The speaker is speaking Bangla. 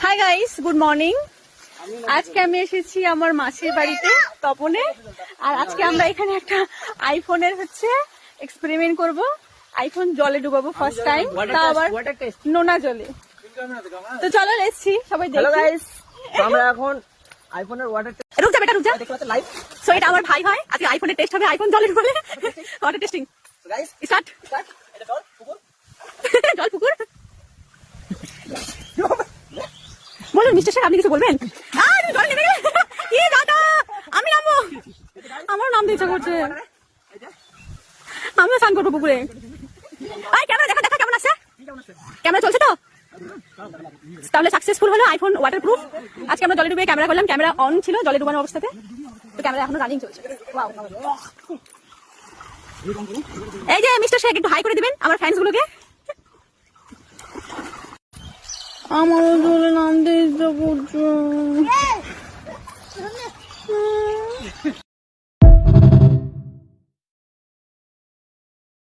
Hi guys, good morning. আজকে আমি এসেছি আমার মাসির বাড়িতে তপনে। আর আজকে আমরা এখানে একটা আইফোনের এক্সপেরিমেন্ট করব। আইফোন জলে ডুবাবো ফার্স্ট টাইম, তা আবার নোনা জলে। তো চলো এসেছি, সবাই দেখো। গাইস, আমরা এখন আইফোনের ওয়াটার রুক যা বেটা, রুক যা। দেখতে পাচ্ছেন লাইভ। সো এটা আমার ভাই হয়। আজকে আইফোনের টেস্ট হবে, আইফোন জলে ডুবালে ওয়াটার টেস্টিং। Guys start. এটা জল পুকুর। জল পুকুর। বলুন মিস্টার স্যার, আপনি কিছু বলবেন? তুমি জল নেমে গেলে কি দাদা, আমি নামবো। আমার নাম দিতে করছে, আমিও স্নান করবো পুকুরে। ক্যামেরা দেখা দেখা কেমন আছে? ক্যামেরা চলছে তো? তাহলে সাকসেসফুল হলো আইফোন ওয়াটার প্রুফ। আজকে আমরা জলে ডুবে ক্যামেরা করলাম, ক্যামেরা অন ছিল জলে ডুবানো অবস্থাতে, তো ক্যামেরা এখনো রানিং চলছে। এই যে মিস্টার শেখ, একটু হাই করে দিবেন আমার ফ্যান্স গুলোকে। আমার জলে নামতে ইচ্ছা করছে।